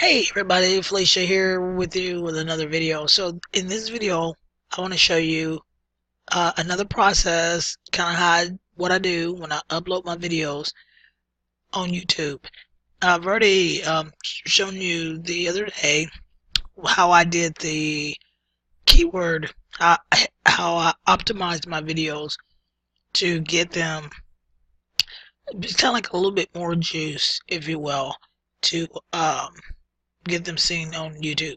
Hey everybody, Felecia here with you with another video. So in this video, I want to show you another process, kind of what I do when I upload my videos on YouTube. I've already shown you the other day how I did the keyword, how I optimized my videos to get them just kind of like a little bit more juice, if you will, to get them seen on YouTube.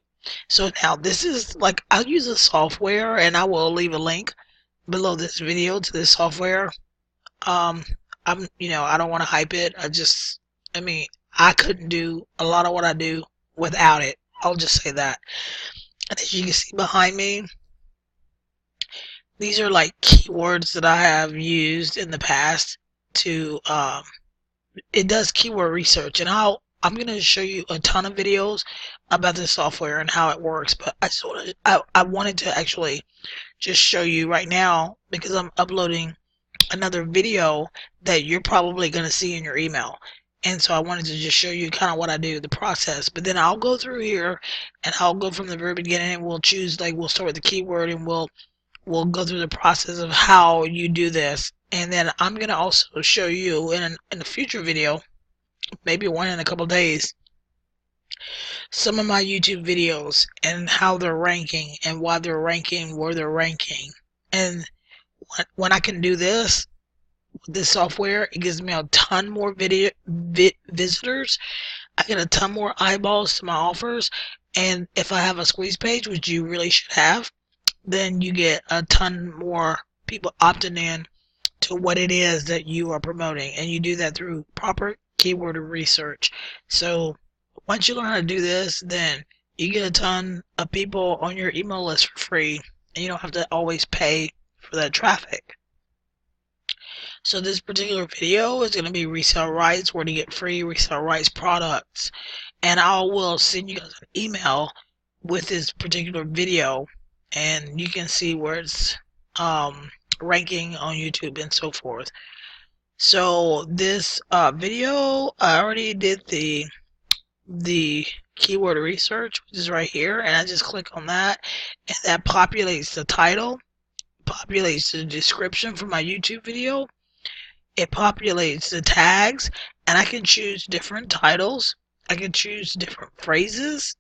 So now this is like, I'll use a software and I will leave a link below this video to this software. Um, I don't want to hype it. I mean, I couldn't do a lot of what I do without it. I'll just say that. And as you can see behind me, these are like keywords that I have used in the past to, it does keyword research, and I'm going to show you a ton of videos about this software and how it works, but I wanted to actually just show you right now because I'm uploading another video that you're probably going to see in your email. And so I wanted to just show you kind of what I do, the process. But then I'll go through here and I'll go from the very beginning, and we'll choose, like, we'll start with the keyword, and we'll go through the process of how you do this. And then I'm going to also show you in a future video, maybe one in a couple days, some of my YouTube videos and how they're ranking and why they're ranking where they're ranking. And when I can do this with this software, it gives me a ton more visitors. I get a ton more eyeballs to my offers. And if I have a squeeze page, which you really should have, then you get a ton more people opting in to what it is that you are promoting, and you do that through proper keyword research. So once you learn how to do this, then you get a ton of people on your email list for free, and you don't have to always pay for that traffic. So this particular video is going to be resale rights, where to get free resale rights products, and I will send you guys an email with this particular video, and you can see where it's ranking on YouTube and so forth. So this video, I already did the keyword research, which is right here, and I just click on that, and that populates the title, populates the description for my YouTube video, it populates the tags, and I can choose different titles, I can choose different phrases,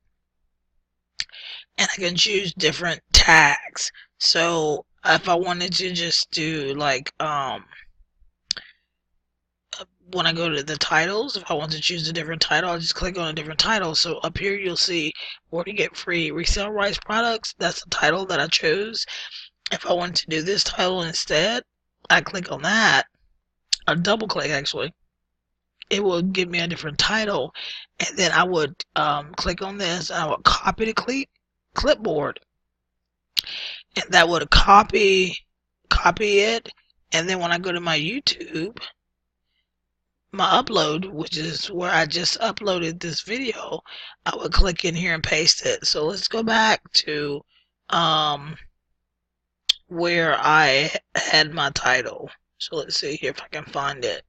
and I can choose different tags. So if I wanted to just do like when I go to the titles, if I want to choose a different title, I'll just click on a different title. So up here you'll see where to get free resale rights products. That's the title that I chose. If I want to do this title instead, I click on that. I double click, actually. It will give me a different title, and then I would click on this, and I would copy the clipboard, and that would copy it. And then when I go to my YouTube, my upload, which is where I just uploaded this video, I would click in here and paste it. So let's go back to where I had my title. So let's see here if I can find it.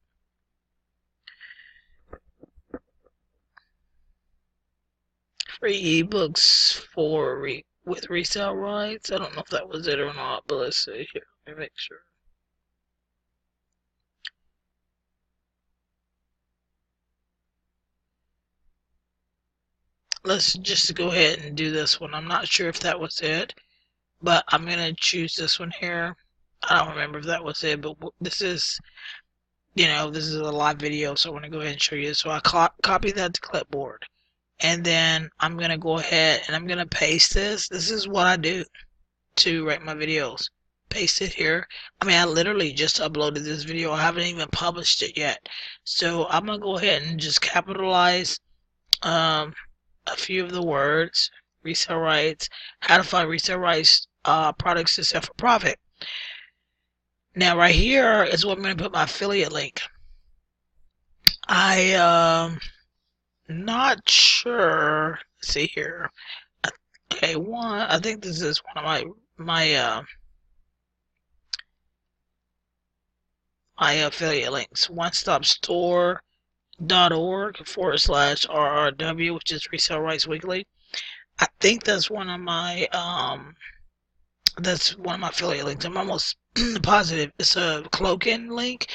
Free ebooks with resale rights. I don't know if that was it or not, but let's see here. Let me make sure. Let's just go ahead and do this one. I'm not sure if that was it, but I'm going to choose this one here. I don't remember if that was it, but this is, this is a live video, so I want to go ahead and show you. So I copy that to clipboard, and then I'm going to go ahead and I'm going to paste this. This is what I do to write my videos. Paste it here. I mean, I literally just uploaded this video. I haven't even published it yet. So I'm going to go ahead and just capitalize a few of the words: resale rights, how to find resale rights products to sell for profit. Now right here is where I'm going to put my affiliate link. I not sure. Let's see here. Okay, I think this is one of my affiliate links. One stop store, .org/RRW, which is Resale Rights Weekly. I think that's one of my affiliate links. I'm almost positive it's a cloaking link,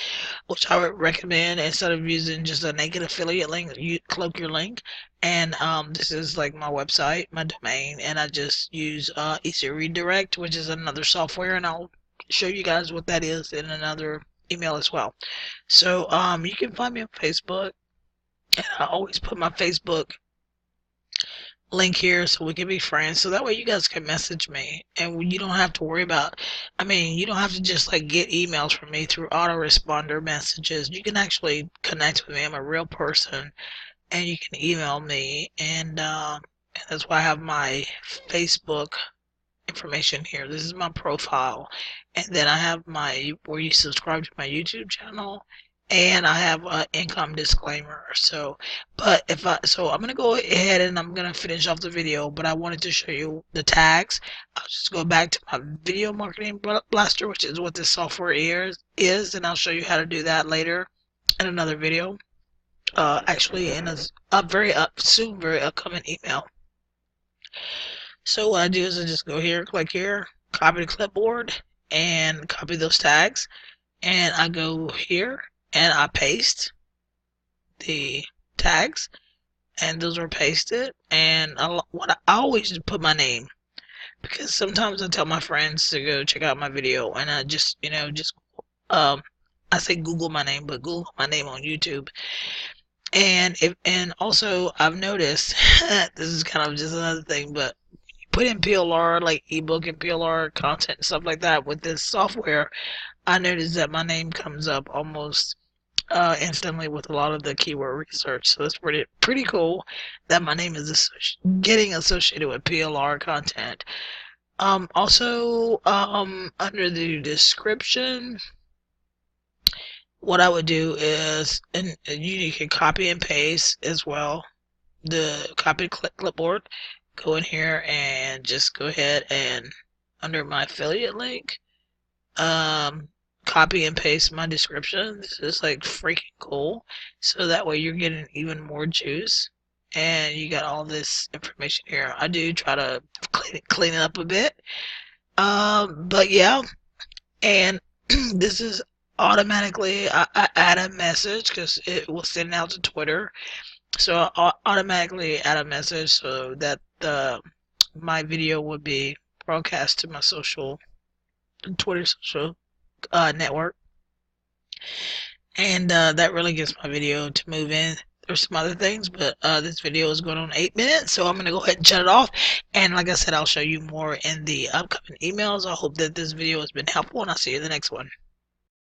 which I would recommend instead of using just a naked affiliate link. You cloak your link, and this is like my website, my domain, and I just use Easy Redirect, which is another software, and I'll show you guys what that is in another email as well. So you can find me on Facebook, and I always put my Facebook link here so we can be friends, so that way you guys can message me and you don't have to worry about, you don't have to just like get emails from me through autoresponder messages. You can actually connect with me. I'm a real person, and you can email me, and that's why I have my Facebook information here. This is my profile, and then I have my where you subscribe to my YouTube channel, and I have an income disclaimer. So, I'm gonna go ahead and I'm gonna finish off the video, but I wanted to show you the tags. I'll just go back to my video marketing blaster, which is what this software is, and I'll show you how to do that later in another video. Actually, in a very upcoming email. So what I do is I just go here, click here, copy the clipboard, and copy those tags. And I go here and I paste the tags, and those are pasted. And I always put my name, because sometimes I tell my friends to go check out my video, and I just I say Google my name, but Google my name on YouTube. And also I've noticed this is kind of just another thing, but put in PLR, like ebook and PLR content and stuff like that with this software, I noticed that my name comes up almost instantly with a lot of the keyword research. So it's pretty cool that my name is getting associated with PLR content. Also, under the description, what I would do is, and you can copy and paste as well, the copy clipboard. Go in here and just go ahead and under my affiliate link, copy and paste my description. This is like freaking cool. So that way you're getting even more juice, and you got all this information here. I do try to clean it up a bit. But yeah, and this is automatically, I add a message because it will send out to Twitter. So I automatically add a message so that my video would be broadcast to my Twitter social network, and that really gets my video to move in. There's some other things, but this video is going on 8 minutes, so I'm going to go ahead and shut it off. And like I said, I'll show you more in the upcoming emails. I hope that this video has been helpful, and I'll see you in the next one.